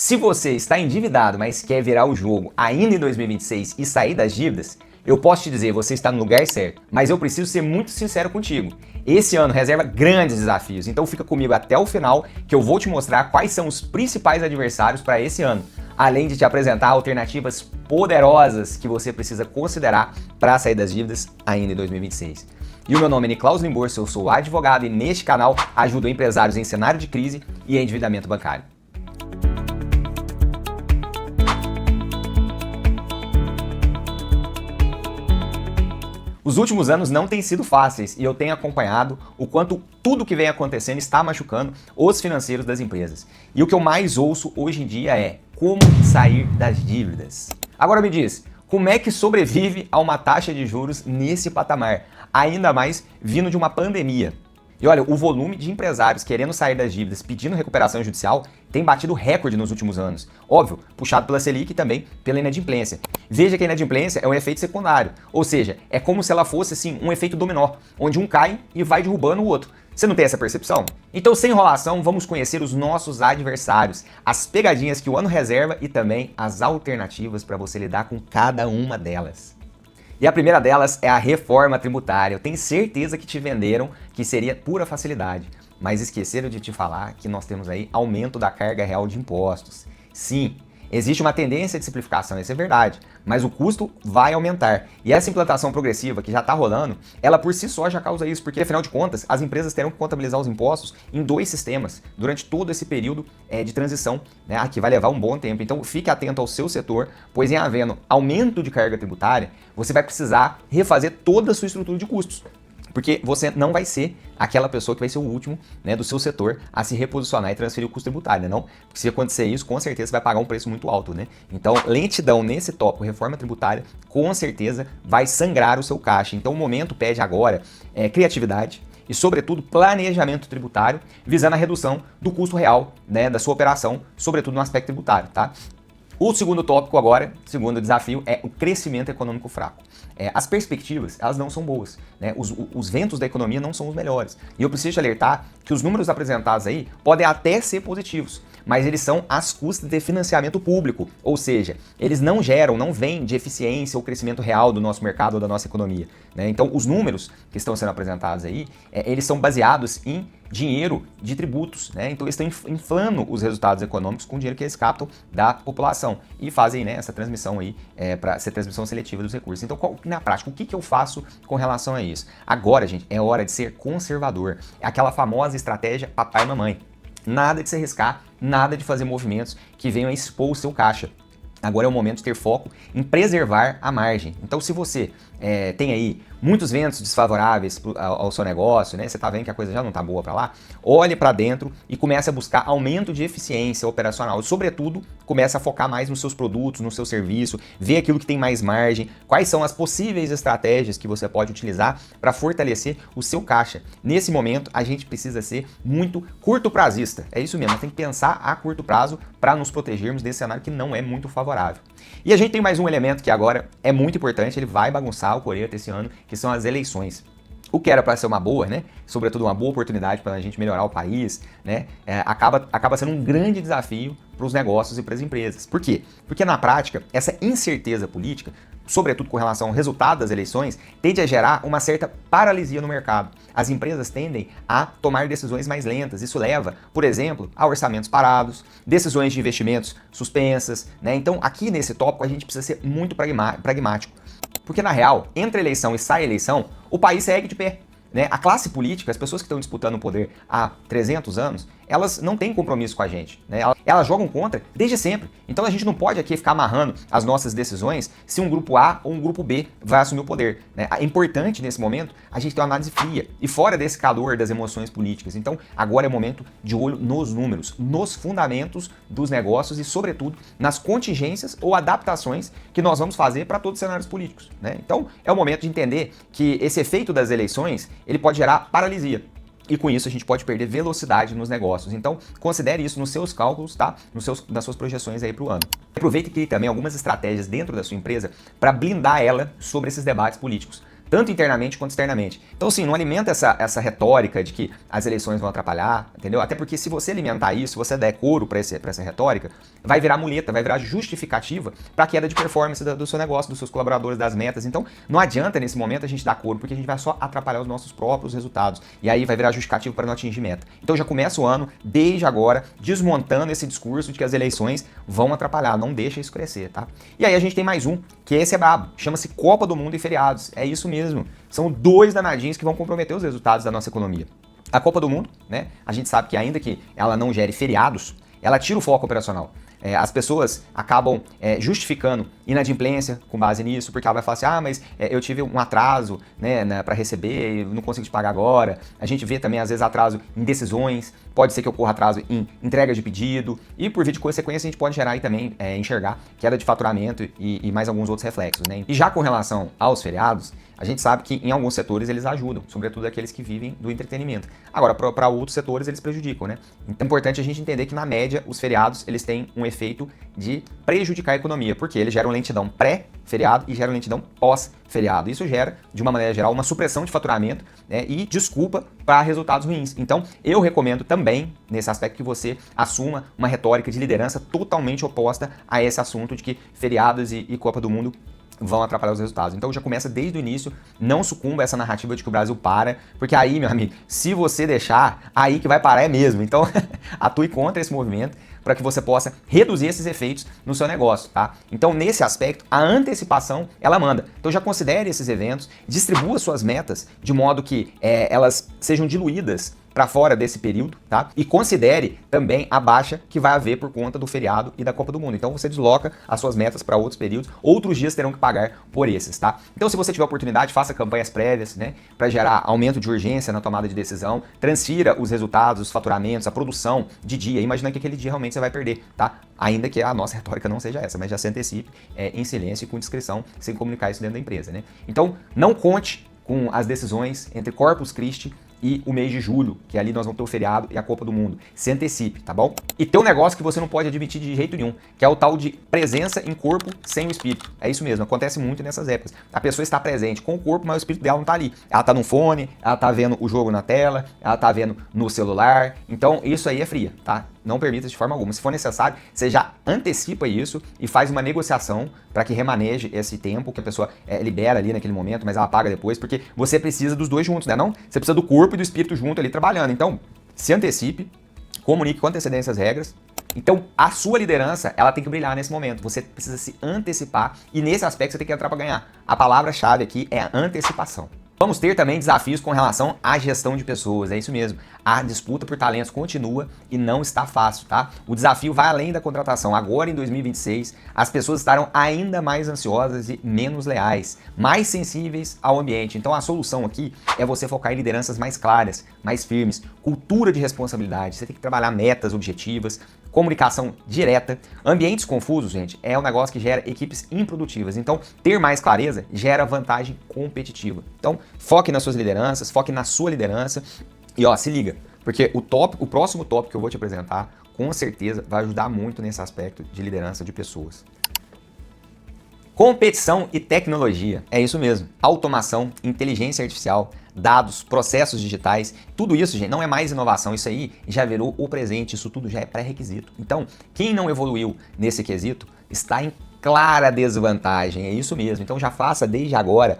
Se você está endividado, mas quer virar o jogo ainda em 2026 e sair das dívidas, eu posso te dizer, você está no lugar certo. Mas eu preciso ser muito sincero contigo. Esse ano reserva grandes desafios, então fica comigo até o final que eu vou te mostrar quais são os principais adversários para esse ano, além de te apresentar alternativas poderosas que você precisa considerar para sair das dívidas ainda em 2026. E o meu nome é Niklaus Limborso, eu sou advogado e neste canal ajudo empresários em cenário de crise e endividamento bancário. Os últimos anos não têm sido fáceis e eu tenho acompanhado o quanto tudo que vem acontecendo está machucando os financeiros das empresas. E o que eu mais ouço hoje em dia é como sair das dívidas. Agora me diz, como é que sobrevive a uma taxa de juros nesse patamar, ainda mais vindo de uma pandemia? E olha, o volume de empresários querendo sair das dívidas, pedindo recuperação judicial, tem batido recorde nos últimos anos. Óbvio, puxado pela Selic e também pela inadimplência. Veja que a inadimplência é um efeito secundário, ou seja, é como se ela fosse assim um efeito dominó, onde um cai e vai derrubando o outro. Você não tem essa percepção? Então, sem enrolação, vamos conhecer os nossos adversários, as pegadinhas que o ano reserva e também as alternativas para você lidar com cada uma delas. E a primeira delas é a reforma tributária. Eu tenho certeza que te venderam que seria pura facilidade, mas esqueceram de te falar que nós temos aí aumento da carga real de impostos. Sim, existe uma tendência de simplificação, isso é verdade, mas o custo vai aumentar. E essa implantação progressiva que já está rolando, ela por si só já causa isso, porque afinal de contas, as empresas terão que contabilizar os impostos em dois sistemas durante todo esse período de transição, né, que vai levar um bom tempo. Então fique atento ao seu setor, pois em havendo aumento de carga tributária, você vai precisar refazer toda a sua estrutura de custos. Porque você não vai ser aquela pessoa que vai ser o último, né, do seu setor a se reposicionar e transferir o custo tributário, né, não? Porque se acontecer isso, com certeza você vai pagar um preço muito alto, né? Então, lentidão nesse tópico, reforma tributária, com certeza vai sangrar o seu caixa. Então, o momento pede agora criatividade e, sobretudo, planejamento tributário, visando a redução do custo real, né, da sua operação, sobretudo no aspecto tributário, tá? O segundo tópico agora, segundo desafio, é o crescimento econômico fraco. As perspectivas, elas não são boas, né? Os ventos da economia não são os melhores. E eu preciso te alertar que os números apresentados aí podem até ser positivos, mas eles são às custas de financiamento público, ou seja, eles não geram, não vêm de eficiência ou crescimento real do nosso mercado ou da nossa economia, né? Então, os números que estão sendo apresentados aí, eles são baseados em dinheiro de tributos, né? Então eles estão inflando os resultados econômicos com o dinheiro que eles captam da população e fazem, né, essa transmissão aí para ser transmissão seletiva dos recursos. Então, na prática, o que eu faço com relação a isso? Agora, gente, é hora de ser conservador. É aquela famosa estratégia papai e mamãe. Nada de se arriscar, nada de fazer movimentos que venham a expor o seu caixa. Agora é o momento de ter foco em preservar a margem. Então, se você tem aí muitos ventos desfavoráveis ao seu negócio, né? Você está vendo que a coisa já não está boa para lá, olhe para dentro e comece a buscar aumento de eficiência operacional. E, sobretudo, comece a focar mais nos seus produtos, no seu serviço, ver aquilo que tem mais margem, quais são as possíveis estratégias que você pode utilizar para fortalecer o seu caixa. Nesse momento, a gente precisa ser muito curto prazista. É isso mesmo, tem que pensar a curto prazo para nos protegermos desse cenário que não é muito favorável. E a gente tem mais um elemento que agora é muito importante, ele vai bagunçar o Coreto esse ano, que são as eleições. O que era para ser uma boa, né? Sobretudo uma boa oportunidade para a gente melhorar o país, né? Acaba sendo um grande desafio para os negócios e para as empresas. Por quê? Porque na prática, essa incerteza política, sobretudo com relação ao resultado das eleições, tende a gerar uma certa paralisia no mercado. As empresas tendem a tomar decisões mais lentas. Isso leva, por exemplo, a orçamentos parados, decisões de investimentos suspensas, né? Então, aqui nesse tópico, a gente precisa ser muito pragmático. Porque, na real, entre eleição e sai eleição, o país segue de pé, né? A classe política, as pessoas que estão disputando o poder há 300 anos, elas não têm compromisso com a gente, né? Elas jogam contra desde sempre. Então a gente não pode aqui ficar amarrando as nossas decisões se um grupo A ou um grupo B vai assumir o poder, né? É importante nesse momento a gente ter uma análise fria e fora desse calor das emoções políticas. Então agora é o momento de olho nos números, nos fundamentos dos negócios e, sobretudo, nas contingências ou adaptações que nós vamos fazer para todos os cenários políticos, né? Então é o momento de entender que esse efeito das eleições ele pode gerar paralisia. E com isso a gente pode perder velocidade nos negócios. Então, considere isso nos seus cálculos, tá? Nas suas projeções aí para o ano. Aproveite que tem também algumas estratégias dentro da sua empresa para blindar ela sobre esses debates políticos, tanto internamente quanto externamente. Então, assim, não alimenta essa retórica de que as eleições vão atrapalhar, entendeu? Até porque se você alimentar isso, se você der couro para essa retórica, vai virar muleta, vai virar justificativa para a queda de performance do seu negócio, dos seus colaboradores, das metas. Então, não adianta nesse momento a gente dar couro, porque a gente vai só atrapalhar os nossos próprios resultados. E aí vai virar justificativo para não atingir meta. Então, já começa o ano, desde agora, desmontando esse discurso de que as eleições vão atrapalhar. Não deixa isso crescer, tá? E aí a gente tem mais um, que esse é brabo. Chama-se Copa do Mundo e feriados. É isso mesmo. São dois danadinhos que vão comprometer os resultados da nossa economia. A Copa do Mundo, né? A gente sabe que ainda que ela não gere feriados, ela tira o foco operacional. As pessoas acabam justificando inadimplência com base nisso, porque ela vai falar assim, mas eu tive um atraso, né, para receber, não consigo te pagar agora. A gente vê também, às vezes, atraso em decisões, pode ser que ocorra atraso em entrega de pedido, e por via de consequência a gente pode gerar aí também, enxergar queda de faturamento e mais alguns outros reflexos, né? E já com relação aos feriados, a gente sabe que em alguns setores eles ajudam, sobretudo aqueles que vivem do entretenimento. Agora, para outros setores eles prejudicam, né? Então é importante a gente entender que na média os feriados eles têm um efeito de prejudicar a economia, porque eles geram lentidão pré-feriado e geram lentidão pós-feriado. Isso gera, de uma maneira geral, uma supressão de faturamento, né, e desculpa para resultados ruins. Então, eu recomendo também, nesse aspecto, que você assuma uma retórica de liderança totalmente oposta a esse assunto de que feriados e Copa do Mundo vão atrapalhar os resultados. Então já começa desde o início, não sucumba a essa narrativa de que o Brasil para, porque aí, meu amigo, se você deixar, aí que vai parar é mesmo. Então atue contra esse movimento para que você possa reduzir esses efeitos no seu negócio, tá? Então nesse aspecto, a antecipação, ela manda. Então já considere esses eventos, distribua suas metas de modo que elas sejam diluídas para fora desse período, tá? E considere também a baixa que vai haver por conta do feriado e da Copa do Mundo. Então você desloca as suas metas para outros períodos, outros dias terão que pagar por esses, tá? Então se você tiver oportunidade, faça campanhas prévias, né, para gerar aumento de urgência na tomada de decisão, transfira os resultados, os faturamentos, a produção de dia, imaginando que aquele dia realmente você vai perder, tá? Ainda que a nossa retórica não seja essa, mas já se antecipe em silêncio e com discrição, sem comunicar isso dentro da empresa, né? Então não conte com as decisões entre Corpus Christi e o mês de julho, que ali nós vamos ter o feriado e a Copa do Mundo. Se antecipe, tá bom? E tem um negócio que você não pode admitir de jeito nenhum, que é o tal de presença em corpo sem o espírito. É isso mesmo, acontece muito nessas épocas. A pessoa está presente com o corpo, mas o espírito dela não tá ali. Ela tá no fone, ela tá vendo o jogo na tela, ela tá vendo no celular. Então isso aí é fria, tá? Não permita de forma alguma. Se for necessário, você já antecipa isso e faz uma negociação para que remaneje esse tempo que a pessoa libera ali naquele momento, mas ela paga depois, porque você precisa dos dois juntos, né? Não? Você precisa do corpo e do espírito junto ali trabalhando. Então, se antecipe, comunique com antecedência as regras. Então, a sua liderança, ela tem que brilhar nesse momento. Você precisa se antecipar e nesse aspecto você tem que entrar para ganhar. A palavra-chave aqui é a antecipação. Vamos ter também desafios com relação à gestão de pessoas, é isso mesmo. A disputa por talentos continua e não está fácil, tá? O desafio vai além da contratação. Agora, em 2026, as pessoas estarão ainda mais ansiosas e menos leais, mais sensíveis ao ambiente. Então, a solução aqui é você focar em lideranças mais claras, mais firmes, cultura de responsabilidade. Você tem que trabalhar metas objetivas, comunicação direta. Ambientes confusos, gente, é um negócio que gera equipes improdutivas. Então, ter mais clareza gera vantagem competitiva. Então, foque nas suas lideranças, foque na sua liderança e se liga, porque o próximo tópico que eu vou te apresentar, com certeza vai ajudar muito nesse aspecto de liderança de pessoas. Competição e tecnologia, é isso mesmo. Automação, inteligência artificial, dados, processos digitais, tudo isso, gente, não é mais inovação, isso aí já virou o presente, isso tudo já é pré-requisito. Então, quem não evoluiu nesse quesito está em clara desvantagem, é isso mesmo. Então já faça desde agora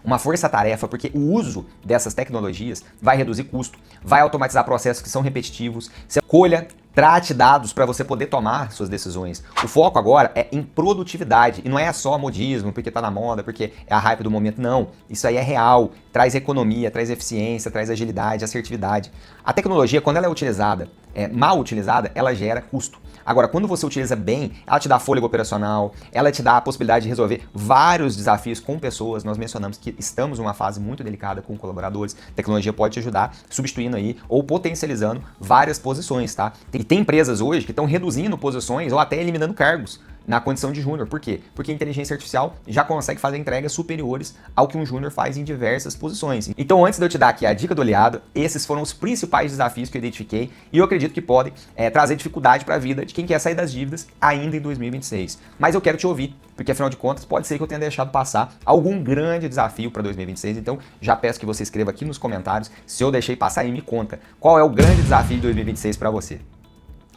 uma força-tarefa, porque o uso dessas tecnologias vai reduzir custo, vai automatizar processos que são repetitivos, você colha, trate dados para você poder tomar suas decisões. O foco agora é em produtividade, e não é só modismo, porque tá na moda, porque é a hype do momento, não. Isso aí é real, traz economia, traz eficiência, traz agilidade, assertividade. A tecnologia, quando ela é utilizada, mal utilizada, ela gera custo. Agora, quando você utiliza bem, ela te dá fôlego operacional, ela te dá a possibilidade de resolver vários desafios com pessoas. Nós mencionamos que estamos numa fase muito delicada com colaboradores. A tecnologia pode te ajudar substituindo aí ou potencializando várias posições, tá? E tem empresas hoje que estão reduzindo posições ou até eliminando cargos na condição de júnior. Por quê? Porque a inteligência artificial já consegue fazer entregas superiores ao que um júnior faz em diversas posições. Então, antes de eu te dar aqui a dica do aliado, esses foram os principais desafios que eu identifiquei e eu acredito que podem trazer dificuldade para a vida de quem quer sair das dívidas ainda em 2026. Mas eu quero te ouvir, porque afinal de contas pode ser que eu tenha deixado passar algum grande desafio para 2026. Então, já peço que você escreva aqui nos comentários se eu deixei passar e me conta qual é o grande desafio de 2026 para você.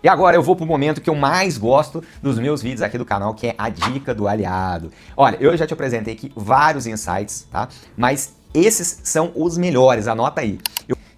E agora eu vou pro momento que eu mais gosto dos meus vídeos aqui do canal, que é a dica do aliado. Olha, eu já te apresentei aqui vários insights, tá? Mas esses são os melhores, anota aí.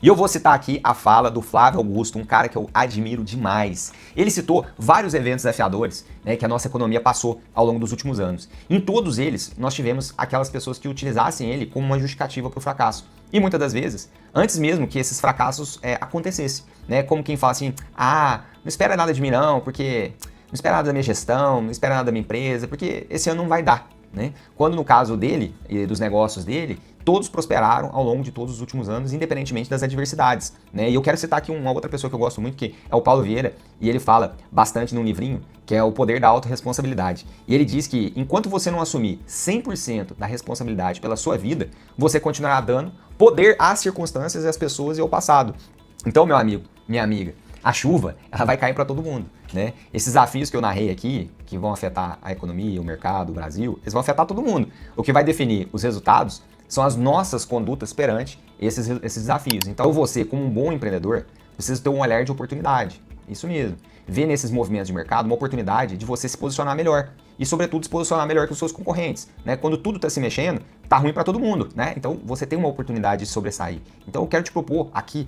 E eu vou citar aqui a fala do Flávio Augusto, um cara que eu admiro demais. Ele citou vários eventos desafiadores, né, que a nossa economia passou ao longo dos últimos anos. Em todos eles, nós tivemos aquelas pessoas que utilizassem ele como uma justificativa para o fracasso. E muitas das vezes, antes mesmo que esses fracassos acontecessem, né, como quem fala assim, não espera nada de mim não, porque não espera nada da minha gestão, não espera nada da minha empresa, porque esse ano não vai dar. Né? Quando no caso dele e dos negócios dele, todos prosperaram ao longo de todos os últimos anos, independentemente das adversidades. Né? E eu quero citar aqui uma outra pessoa que eu gosto muito, que é o Paulo Vieira, e ele fala bastante num livrinho, que é O Poder da Autorresponsabilidade. E ele diz que enquanto você não assumir 100% da responsabilidade pela sua vida, você continuará dando poder às circunstâncias, às pessoas e ao passado. Então, meu amigo, minha amiga, a chuva, ela vai cair para todo mundo, né? Esses desafios que eu narrei aqui, que vão afetar a economia, o mercado, o Brasil, eles vão afetar todo mundo. O que vai definir os resultados são as nossas condutas perante esses desafios. Então você, como um bom empreendedor, precisa ter um olhar de oportunidade. Isso mesmo. Ver nesses movimentos de mercado uma oportunidade de você se posicionar melhor. E, sobretudo, se posicionar melhor que os seus concorrentes. Né? Quando tudo está se mexendo, tá ruim para todo mundo. Né? Então você tem uma oportunidade de sobressair. Então eu quero te propor aqui,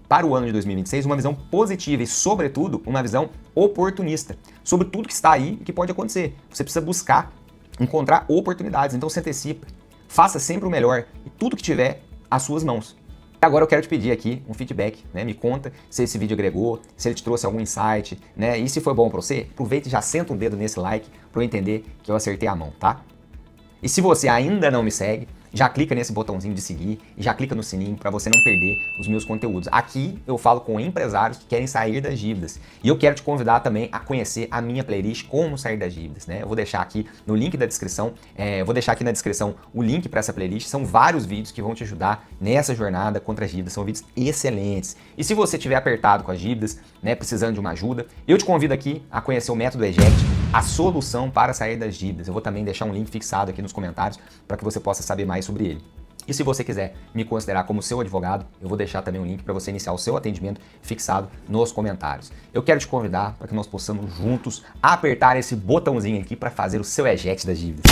para o ano de 2026, uma visão positiva e, sobretudo, uma visão oportunista sobre tudo que está aí e que pode acontecer. Você precisa buscar encontrar oportunidades, então se antecipe, faça sempre o melhor e tudo que tiver às suas mãos. Agora eu quero te pedir aqui um feedback, né? Me conta se esse vídeo agregou, se ele te trouxe algum insight, né? E se foi bom para você, aproveita e já senta um dedo nesse like para eu entender que eu acertei a mão, tá? E se você ainda não me segue, já clica nesse botãozinho de seguir e já clica no sininho para você não perder os meus conteúdos. Aqui eu falo com empresários que querem sair das dívidas. E eu quero te convidar também a conhecer a minha playlist Como Sair das Dívidas, né? Eu vou deixar aqui no link da descrição, vou deixar aqui na descrição o link para essa playlist. São vários vídeos que vão te ajudar nessa jornada contra as dívidas. São vídeos excelentes. E se você estiver apertado com as dívidas, né, precisando de uma ajuda, eu te convido aqui a conhecer o método Eject, a solução para sair das dívidas. Eu vou também deixar um link fixado aqui nos comentários para que você possa saber mais sobre ele. E se você quiser me considerar como seu advogado, eu vou deixar também um link para você iniciar o seu atendimento fixado nos comentários. Eu quero te convidar para que nós possamos juntos apertar esse botãozinho aqui para fazer o seu eject das dívidas.